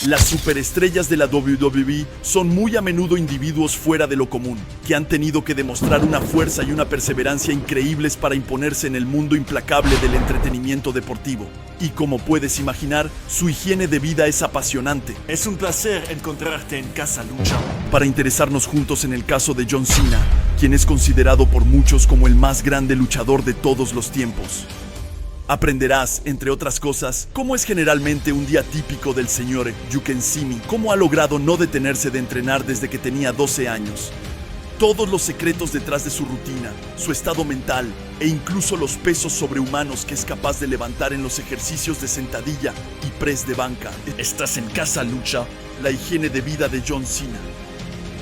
Las superestrellas de la WWE son muy a menudo individuos fuera de lo común, que han tenido que demostrar una fuerza y una perseverancia increíbles para imponerse en el mundo implacable del entretenimiento deportivo. Y como puedes imaginar, su higiene de vida es apasionante. Es un placer encontrarte en Casa Lucha. Para interesarnos juntos en el caso de John Cena, quien es considerado por muchos como el más grande luchador de todos los tiempos. Aprenderás, entre otras cosas, cómo es generalmente un día típico del señor You Can See Me, cómo ha logrado no detenerse de entrenar desde que tenía 12 años. Todos los secretos detrás de su rutina, su estado mental e incluso los pesos sobrehumanos que es capaz de levantar en los ejercicios de sentadilla y press de banca. Estás en Casa Lucha. La higiene de vida de John Cena.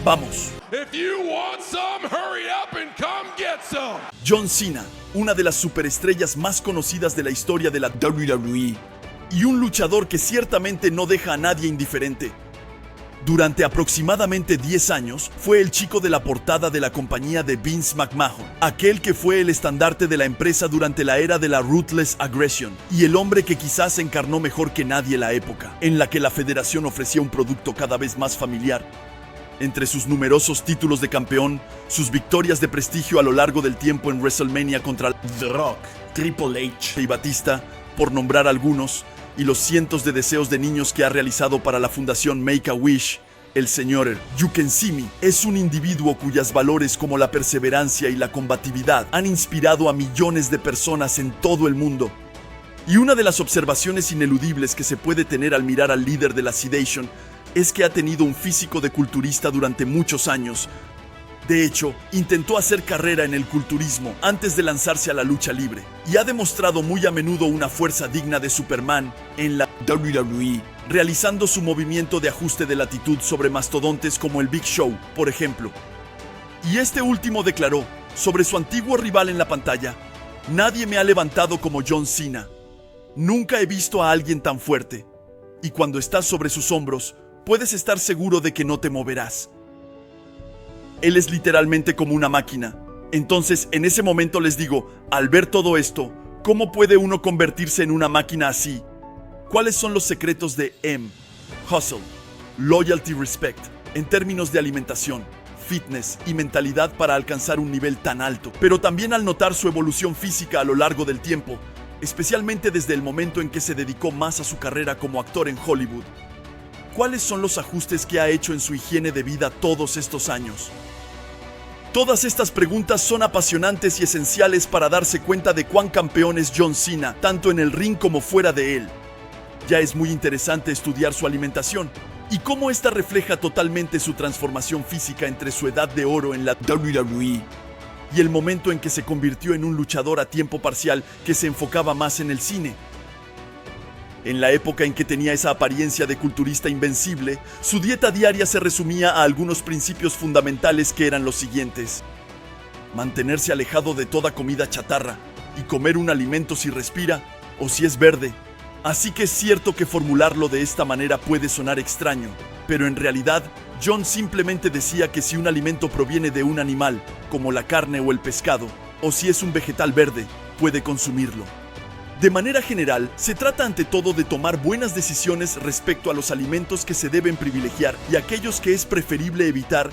¡Vamos! If you want some, hurry up and come get some. John Cena, una de las superestrellas más conocidas de la historia de la WWE, y un luchador que ciertamente no deja a nadie indiferente. Durante aproximadamente 10 años, fue el chico de la portada de la compañía de Vince McMahon, aquel que fue el estandarte de la empresa durante la era de la Ruthless Aggression, y el hombre que quizás encarnó mejor que nadie la época, en la que la federación ofrecía un producto cada vez más familiar. Entre sus numerosos títulos de campeón, sus victorias de prestigio a lo largo del tiempo en WrestleMania contra The Rock, Triple H y Batista, por nombrar algunos, y los cientos de deseos de niños que ha realizado para la fundación Make-A-Wish, el señor You Can See Me es un individuo cuyos valores como la perseverancia y la combatividad han inspirado a millones de personas en todo el mundo. Y una de las observaciones ineludibles que se puede tener al mirar al líder de la Sedation es que ha tenido un físico de culturista durante muchos años. De hecho, intentó hacer carrera en el culturismo antes de lanzarse a la lucha libre, y ha demostrado muy a menudo una fuerza digna de Superman en la WWE, realizando su movimiento de ajuste de latitud sobre mastodontes como el Big Show, por ejemplo. Y este último declaró, sobre su antiguo rival en la pantalla: "Nadie me ha levantado como John Cena. Nunca he visto a alguien tan fuerte. Y cuando estás sobre sus hombros, puedes estar seguro de que no te moverás". Él es literalmente como una máquina. Entonces, en ese momento les digo, al ver todo esto, ¿cómo puede uno convertirse en una máquina así? ¿Cuáles son los secretos de M? Hustle, Loyalty, Respect, en términos de alimentación, fitness y mentalidad para alcanzar un nivel tan alto? Pero también al notar su evolución física a lo largo del tiempo, especialmente desde el momento en que se dedicó más a su carrera como actor en Hollywood. ¿Cuáles son los ajustes que ha hecho en su higiene de vida todos estos años? Todas estas preguntas son apasionantes y esenciales para darse cuenta de cuán campeón es John Cena, tanto en el ring como fuera de él. Ya es muy interesante estudiar su alimentación y cómo esta refleja totalmente su transformación física entre su edad de oro en la WWE y el momento en que se convirtió en un luchador a tiempo parcial que se enfocaba más en el cine. En la época en que tenía esa apariencia de culturista invencible, su dieta diaria se resumía a algunos principios fundamentales que eran los siguientes: mantenerse alejado de toda comida chatarra y comer un alimento si respira o si es verde. Así que es cierto que formularlo de esta manera puede sonar extraño, pero en realidad John simplemente decía que si un alimento proviene de un animal, como la carne o el pescado, o si es un vegetal verde, puede consumirlo. De manera general, se trata ante todo de tomar buenas decisiones respecto a los alimentos que se deben privilegiar y aquellos que es preferible evitar.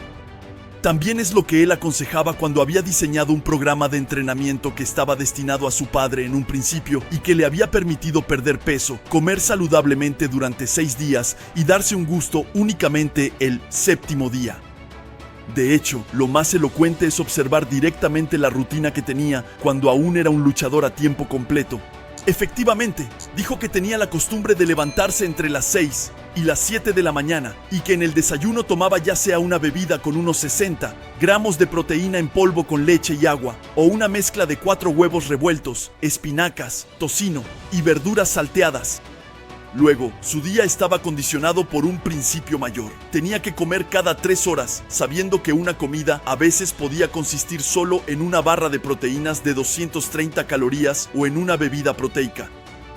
También es lo que él aconsejaba cuando había diseñado un programa de entrenamiento que estaba destinado a su padre en un principio y que le había permitido perder peso, comer saludablemente durante 6 días y darse un gusto únicamente el 7º día. De hecho, lo más elocuente es observar directamente la rutina que tenía cuando aún era un luchador a tiempo completo. Efectivamente, dijo que tenía la costumbre de levantarse entre las 6 y las 7 de la mañana y que en el desayuno tomaba ya sea una bebida con unos 60 gramos de proteína en polvo con leche y agua, o una mezcla de 4 huevos revueltos, espinacas, tocino y verduras salteadas. Luego, su día estaba condicionado por un principio mayor. Tenía que comer cada 3 horas, sabiendo que una comida a veces podía consistir solo en una barra de proteínas de 230 calorías o en una bebida proteica.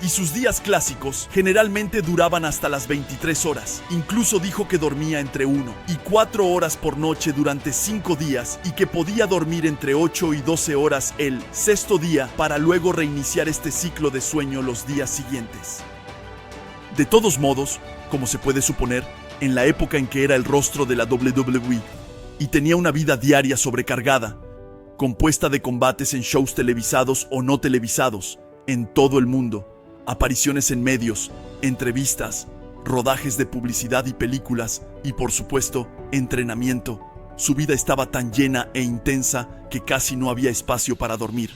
Y sus días clásicos generalmente duraban hasta las 23 horas. Incluso dijo que dormía entre 1 y 4 horas por noche durante 5 días y que podía dormir entre 8 y 12 horas el 6º día para luego reiniciar este ciclo de sueño los días siguientes. De todos modos, como se puede suponer, en la época en que era el rostro de la WWE y tenía una vida diaria sobrecargada, compuesta de combates en shows televisados o no televisados en todo el mundo, apariciones en medios, entrevistas, rodajes de publicidad y películas y, por supuesto, entrenamiento. Su vida estaba tan llena e intensa que casi no había espacio para dormir.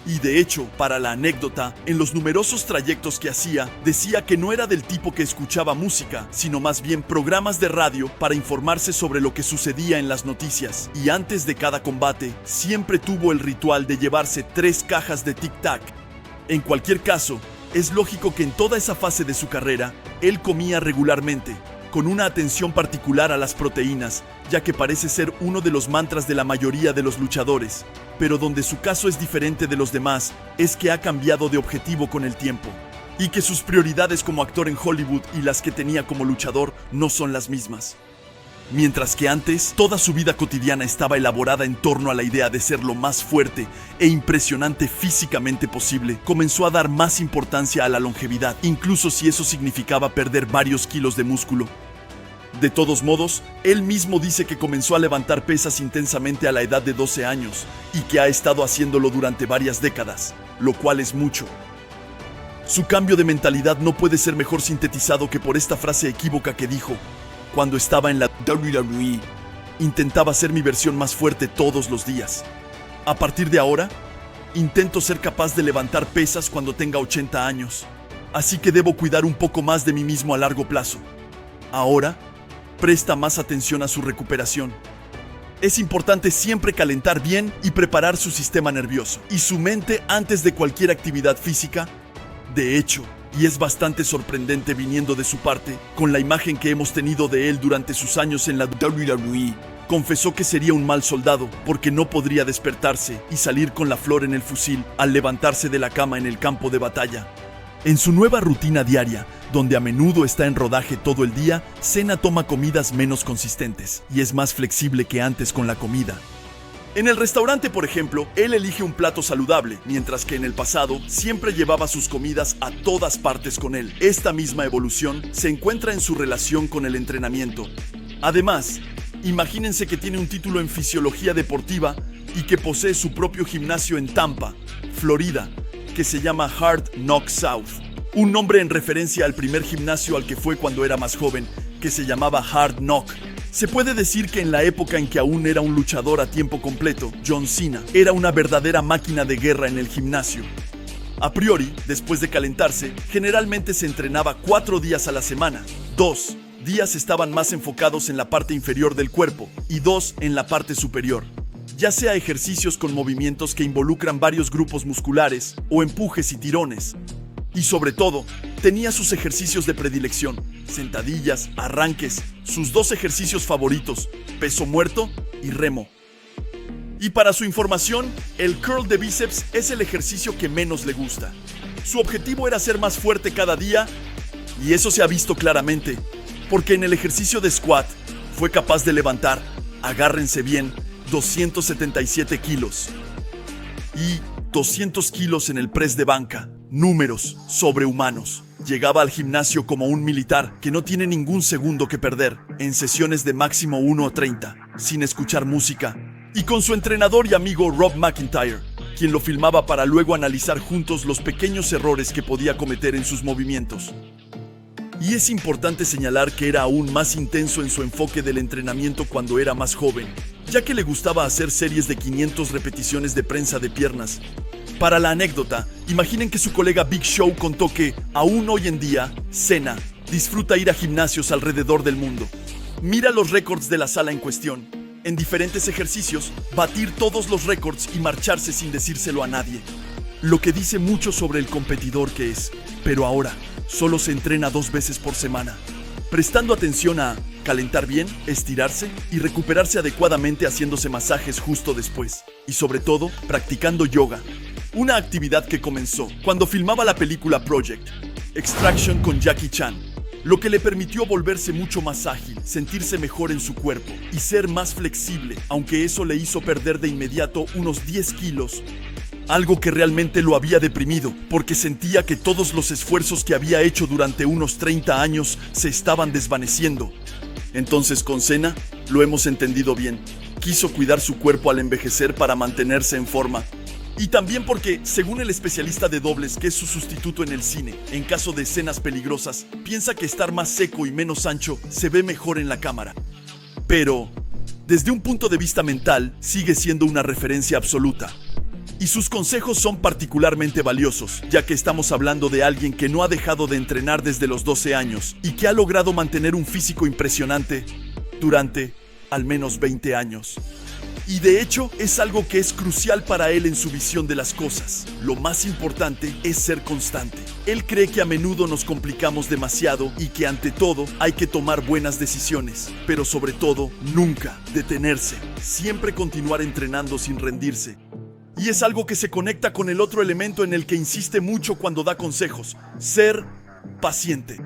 Y de hecho, para la anécdota, en los numerosos trayectos que hacía, decía que no era del tipo que escuchaba música, sino más bien programas de radio para informarse sobre lo que sucedía en las noticias. Y antes de cada combate, siempre tuvo el ritual de llevarse 3 cajas de Tic Tac. En cualquier caso, es lógico que en toda esa fase de su carrera, él comía regularmente, con una atención particular a las proteínas, ya que parece ser uno de los mantras de la mayoría de los luchadores. Pero donde su caso es diferente de los demás, es que ha cambiado de objetivo con el tiempo, y que sus prioridades como actor en Hollywood y las que tenía como luchador no son las mismas. Mientras que antes, toda su vida cotidiana estaba elaborada en torno a la idea de ser lo más fuerte e impresionante físicamente posible, comenzó a dar más importancia a la longevidad, incluso si eso significaba perder varios kilos de músculo. De todos modos, él mismo dice que comenzó a levantar pesas intensamente a la edad de 12 años y que ha estado haciéndolo durante varias décadas, lo cual es mucho. Su cambio de mentalidad no puede ser mejor sintetizado que por esta frase equívoca que dijo: cuando estaba en la WWE, intentaba ser mi versión más fuerte todos los días. A partir de ahora, intento ser capaz de levantar pesas cuando tenga 80 años, así que debo cuidar un poco más de mí mismo a largo plazo. Ahora, presta más atención a su recuperación. Es importante siempre calentar bien y preparar su sistema nervioso y su mente antes de cualquier actividad física. De hecho, y es bastante sorprendente viniendo de su parte, con la imagen que hemos tenido de él durante sus años en la WWE, confesó que sería un mal soldado porque no podría despertarse y salir con la flor en el fusil al levantarse de la cama en el campo de batalla. En su nueva rutina diaria, donde a menudo está en rodaje todo el día, Cena toma comidas menos consistentes y es más flexible que antes con la comida. En el restaurante, por ejemplo, él elige un plato saludable, mientras que en el pasado siempre llevaba sus comidas a todas partes con él. Esta misma evolución se encuentra en su relación con el entrenamiento. Además, imagínense que tiene un título en fisiología deportiva y que posee su propio gimnasio en Tampa, Florida, que se llama Hard Knock South, un nombre en referencia al primer gimnasio al que fue cuando era más joven, que se llamaba Hard Knock. Se puede decir que en la época en que aún era un luchador a tiempo completo, John Cena era una verdadera máquina de guerra en el gimnasio. A priori, después de calentarse, generalmente se entrenaba 4 días a la semana. 2 días estaban más enfocados en la parte inferior del cuerpo y 2 en la parte superior, ya sea ejercicios con movimientos que involucran varios grupos musculares o empujes y tirones. Y sobre todo, tenía sus ejercicios de predilección: sentadillas, arranques, sus 2 ejercicios favoritos, peso muerto y remo. Y para su información, el curl de bíceps es el ejercicio que menos le gusta. Su objetivo era ser más fuerte cada día, y eso se ha visto claramente, porque en el ejercicio de squat fue capaz de levantar, agárrense bien, 277 kilos. Y 200 kilos en el press de banca. Números sobrehumanos. Llegaba al gimnasio como un militar que no tiene ningún segundo que perder, en sesiones de máximo 1:30, sin escuchar música, y con su entrenador y amigo Rob McIntyre, quien lo filmaba para luego analizar juntos los pequeños errores que podía cometer en sus movimientos. Y es importante señalar que era aún más intenso en su enfoque del entrenamiento cuando era más joven, ya que le gustaba hacer series de 500 repeticiones de prensa de piernas. Para la anécdota, imaginen que su colega Big Show contó que, aún hoy en día, Cena disfruta ir a gimnasios alrededor del mundo. Mira los récords de la sala en cuestión. En diferentes ejercicios, batir todos los récords y marcharse sin decírselo a nadie. Lo que dice mucho sobre el competidor que es, pero ahora solo se entrena 2 veces por semana, prestando atención a calentar bien, estirarse y recuperarse adecuadamente haciéndose masajes justo después. Y sobre todo, practicando yoga. Una actividad que comenzó cuando filmaba la película Project Extraction con Jackie Chan, lo que le permitió volverse mucho más ágil, sentirse mejor en su cuerpo y ser más flexible, aunque eso le hizo perder de inmediato unos 10 kilos. algo que realmente lo había deprimido, porque sentía que todos los esfuerzos que había hecho durante unos 30 años se estaban desvaneciendo. Entonces con Cena, lo hemos entendido bien, quiso cuidar su cuerpo al envejecer para mantenerse en forma. Y también porque, según el especialista de dobles que es su sustituto en el cine, en caso de escenas peligrosas, piensa que estar más seco y menos ancho se ve mejor en la cámara. Pero, desde un punto de vista mental, sigue siendo una referencia absoluta. Y sus consejos son particularmente valiosos, ya que estamos hablando de alguien que no ha dejado de entrenar desde los 12 años y que ha logrado mantener un físico impresionante durante al menos 20 años. Y de hecho, es algo que es crucial para él en su visión de las cosas. Lo más importante es ser constante. Él cree que a menudo nos complicamos demasiado y que ante todo hay que tomar buenas decisiones, pero sobre todo, nunca detenerse. Siempre continuar entrenando sin rendirse. Y es algo que se conecta con el otro elemento en el que insiste mucho cuando da consejos: ser paciente.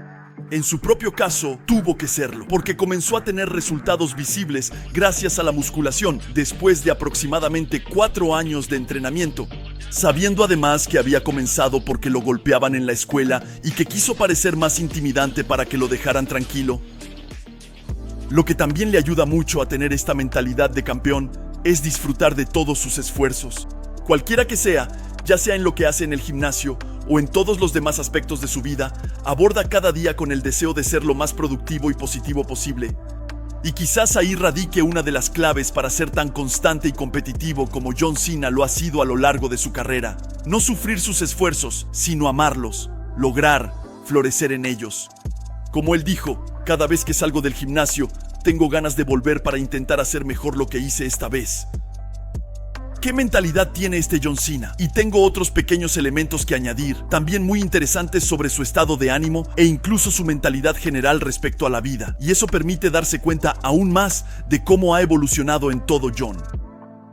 En su propio caso, tuvo que serlo, porque comenzó a tener resultados visibles gracias a la musculación después de aproximadamente 4 años de entrenamiento. Sabiendo además que había comenzado porque lo golpeaban en la escuela y que quiso parecer más intimidante para que lo dejaran tranquilo. Lo que también le ayuda mucho a tener esta mentalidad de campeón es disfrutar de todos sus esfuerzos. Cualquiera que sea, ya sea en lo que hace en el gimnasio o en todos los demás aspectos de su vida, aborda cada día con el deseo de ser lo más productivo y positivo posible. Y quizás ahí radique una de las claves para ser tan constante y competitivo como John Cena lo ha sido a lo largo de su carrera. No sufrir sus esfuerzos, sino amarlos, lograr florecer en ellos. Como él dijo, cada vez que salgo del gimnasio, tengo ganas de volver para intentar hacer mejor lo que hice esta vez. ¿Qué mentalidad tiene este John Cena? Y tengo otros pequeños elementos que añadir, también muy interesantes sobre su estado de ánimo e incluso su mentalidad general respecto a la vida. Y eso permite darse cuenta aún más de cómo ha evolucionado en todo John.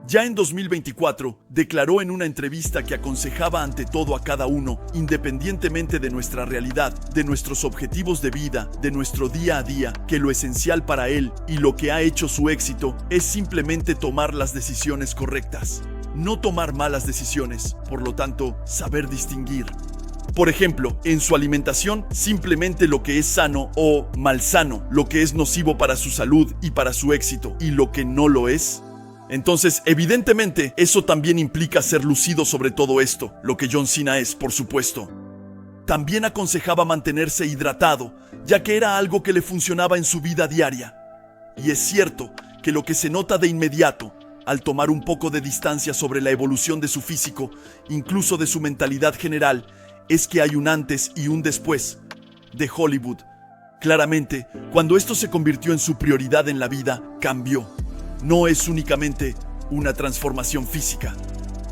Ya en 2024, declaró en una entrevista que aconsejaba ante todo a cada uno, independientemente de nuestra realidad, de nuestros objetivos de vida, de nuestro día a día, que lo esencial para él y lo que ha hecho su éxito es simplemente tomar las decisiones correctas. No tomar malas decisiones, por lo tanto, saber distinguir. Por ejemplo, en su alimentación, simplemente lo que es sano o malsano, lo que es nocivo para su salud y para su éxito, y lo que no lo es. Entonces, evidentemente, eso también implica ser lucido sobre todo esto, lo que John Cena es, por supuesto. También aconsejaba mantenerse hidratado, ya que era algo que le funcionaba en su vida diaria. Y es cierto que lo que se nota de inmediato, al tomar un poco de distancia sobre la evolución de su físico, incluso de su mentalidad general, es que hay un antes y un después de Hollywood. Claramente, cuando esto se convirtió en su prioridad en la vida, cambió. No es únicamente una transformación física.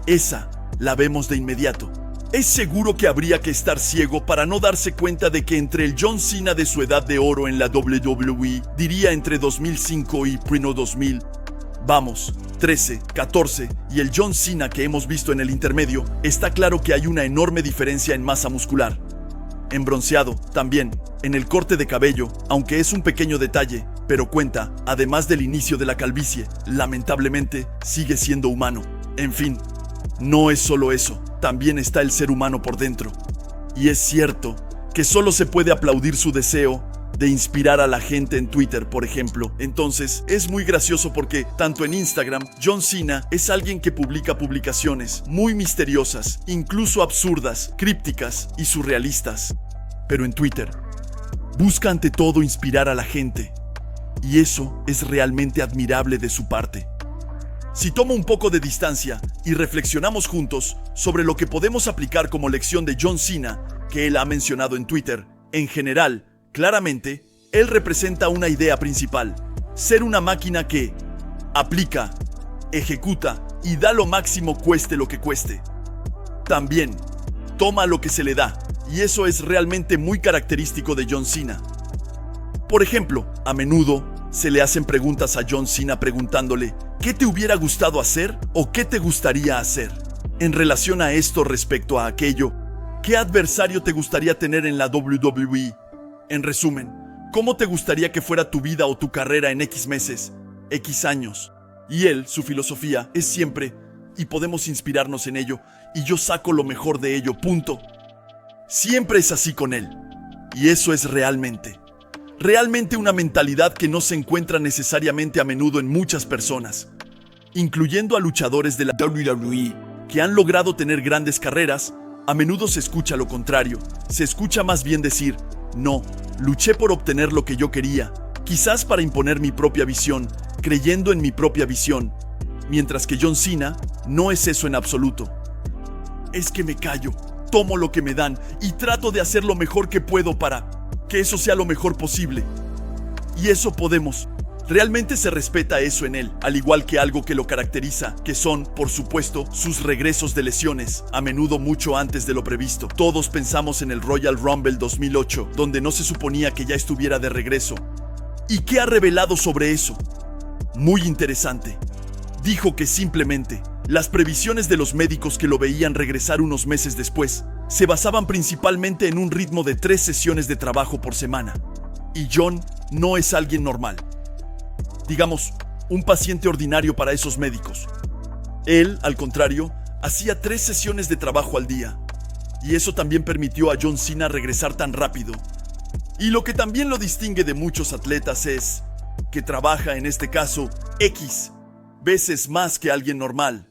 Esa la vemos de inmediato. Es seguro que habría que estar ciego para no darse cuenta de que entre el John Cena de su edad de oro en la WWE, diría entre 2005 y Prino 2000, vamos, 13, 14, y el John Cena que hemos visto en el intermedio, está claro que hay una enorme diferencia en masa muscular. En bronceado, también, en el corte de cabello, aunque es un pequeño detalle, pero cuenta, además del inicio de la calvicie, lamentablemente sigue siendo humano. En fin, no es solo eso, también está el ser humano por dentro. Y es cierto que solo se puede aplaudir su deseo de inspirar a la gente en Twitter, por ejemplo. Entonces, es muy gracioso porque, tanto en Instagram, John Cena es alguien que publica publicaciones muy misteriosas, incluso absurdas, crípticas y surrealistas. Pero en Twitter, busca ante todo inspirar a la gente. Y eso es realmente admirable de su parte. Si tomo un poco de distancia y reflexionamos juntos sobre lo que podemos aplicar como lección de John Cena, que él ha mencionado en Twitter, en general, claramente, él representa una idea principal: ser una máquina que aplica, ejecuta y da lo máximo cueste lo que cueste. También, toma lo que se le da, y eso es realmente muy característico de John Cena. Por ejemplo, a menudo se le hacen preguntas a John Cena preguntándole ¿qué te hubiera gustado hacer o qué te gustaría hacer? En relación a esto respecto a aquello, ¿qué adversario te gustaría tener en la WWE? En resumen, ¿cómo te gustaría que fuera tu vida o tu carrera en X meses, X años? Y él, su filosofía, es siempre, y podemos inspirarnos en ello, y yo saco lo mejor de ello, punto. Siempre es así con él. Y eso es realmente una mentalidad que no se encuentra necesariamente a menudo en muchas personas, incluyendo a luchadores de la WWE que han logrado tener grandes carreras. A menudo se escucha lo contrario. Se escucha más bien decir, no, luché por obtener lo que yo quería, quizás para imponer mi propia visión, creyendo en mi propia visión. Mientras que John Cena no es eso en absoluto. Es que me callo, tomo lo que me dan y trato de hacer lo mejor que puedo para que eso sea lo mejor posible. Y eso podemos. Realmente se respeta eso en él, al igual que algo que lo caracteriza, que son, por supuesto, sus regresos de lesiones, a menudo mucho antes de lo previsto. Todos pensamos en el Royal Rumble 2008, donde no se suponía que ya estuviera de regreso. ¿Y qué ha revelado sobre eso? Muy interesante. Dijo que simplemente las previsiones de los médicos que lo veían regresar unos meses después se basaban principalmente en un ritmo de 3 sesiones de trabajo por semana. Y John no es alguien normal. Digamos, un paciente ordinario para esos médicos. Él, al contrario, hacía 3 sesiones de trabajo al día. Y eso también permitió a John Cena regresar tan rápido. Y lo que también lo distingue de muchos atletas es que trabaja, en este caso, X veces más que alguien normal.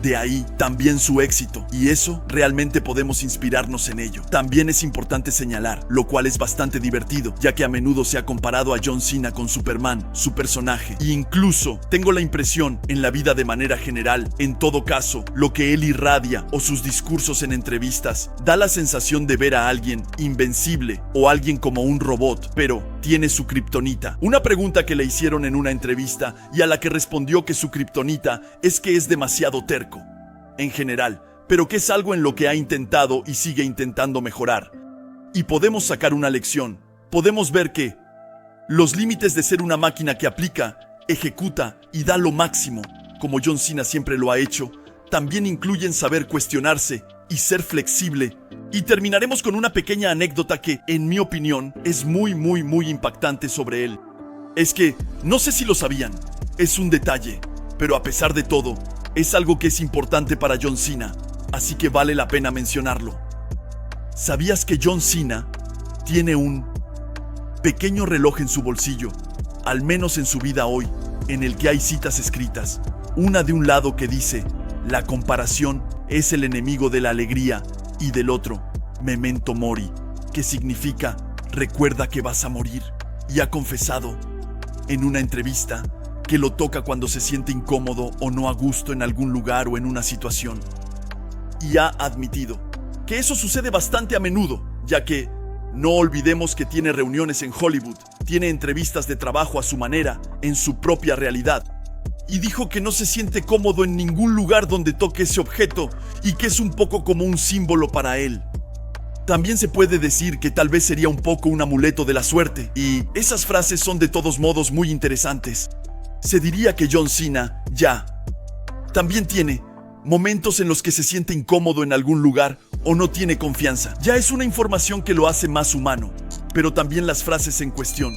De ahí también su éxito, y eso realmente podemos inspirarnos en ello. También es importante señalar, lo cual es bastante divertido, ya que a menudo se ha comparado a John Cena con Superman, su personaje. E incluso tengo la impresión, en la vida de manera general, en todo caso, lo que él irradia o sus discursos en entrevistas, da la sensación de ver a alguien invencible o alguien como un robot, pero tiene su kriptonita. Una pregunta que le hicieron en una entrevista y a la que respondió que su kriptonita es que es demasiado terco en general, pero que es algo en lo que ha intentado y sigue intentando mejorar. Y podemos sacar una lección. Podemos ver que los límites de ser una máquina que aplica, ejecuta y da lo máximo, como John Cena siempre lo ha hecho, también incluyen saber cuestionarse y ser flexible. Y terminaremos con una pequeña anécdota que, en mi opinión, es muy impactante sobre él. Es que, no sé si lo sabían, es un detalle, pero a pesar de todo, es algo que es importante para John Cena, así que vale la pena mencionarlo. ¿Sabías que John Cena tiene un pequeño reloj en su bolsillo, al menos en su vida hoy, en el que hay citas escritas? Una de un lado que dice, la comparación es el enemigo de la alegría, y del otro, memento mori, que significa, recuerda que vas a morir. Y ha confesado, en una entrevista, que lo toca cuando se siente incómodo o no a gusto en algún lugar o en una situación. Y ha admitido que eso sucede bastante a menudo, ya que no olvidemos que tiene reuniones en Hollywood, tiene entrevistas de trabajo a su manera, en su propia realidad. Y dijo que no se siente cómodo en ningún lugar donde toque ese objeto y que es un poco como un símbolo para él. También se puede decir que tal vez sería un poco un amuleto de la suerte, y esas frases son de todos modos muy interesantes. Se diría que John Cena también tiene momentos en los que se siente incómodo en algún lugar o no tiene confianza. Ya es una información que lo hace más humano, pero también las frases en cuestión.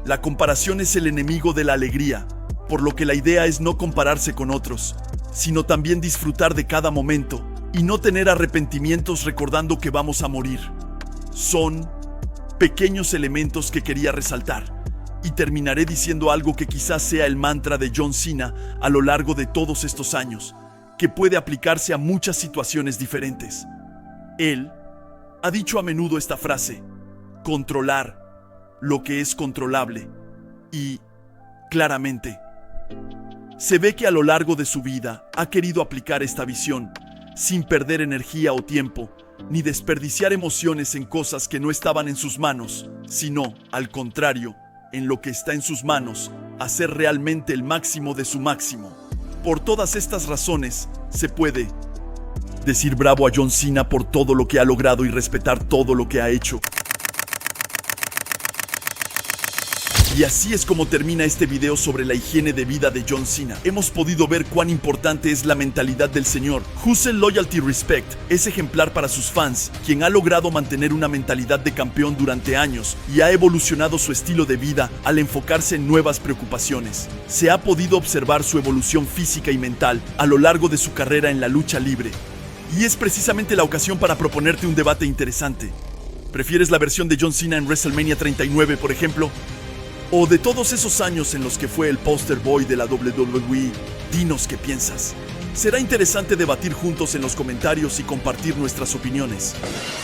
La comparación es el enemigo de la alegría, por lo que la idea es no compararse con otros, sino también disfrutar de cada momento y no tener arrepentimientos recordando que vamos a morir. Son pequeños elementos que quería resaltar. Y terminaré diciendo algo que quizás sea el mantra de John Cena a lo largo de todos estos años, que puede aplicarse a muchas situaciones diferentes. Él ha dicho a menudo esta frase, controlar lo que es controlable. Y, claramente, se ve que a lo largo de su vida ha querido aplicar esta visión, sin perder energía o tiempo, ni desperdiciar emociones en cosas que no estaban en sus manos, sino, al contrario, en lo que está en sus manos, hacer realmente el máximo de su máximo. Por todas estas razones, se puede decir bravo a John Cena por todo lo que ha logrado y respetar todo lo que ha hecho. Y así es como termina este video sobre la higiene de vida de John Cena. Hemos podido ver cuán importante es la mentalidad del señor. Hustle Loyalty Respect es ejemplar para sus fans, quien ha logrado mantener una mentalidad de campeón durante años y ha evolucionado su estilo de vida al enfocarse en nuevas preocupaciones. Se ha podido observar su evolución física y mental a lo largo de su carrera en la lucha libre. Y es precisamente la ocasión para proponerte un debate interesante. ¿Prefieres la versión de John Cena en WrestleMania 39, por ejemplo? ¿O de todos esos años en los que fue el poster boy de la WWE? Dinos qué piensas. Será interesante debatir juntos en los comentarios y compartir nuestras opiniones.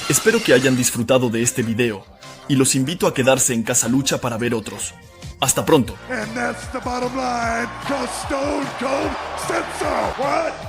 Espero que hayan disfrutado de este video y los invito a quedarse en Casa Lucha para ver otros. ¡Hasta pronto! And that's the bottom line, 'cause Stone Cold said so. What?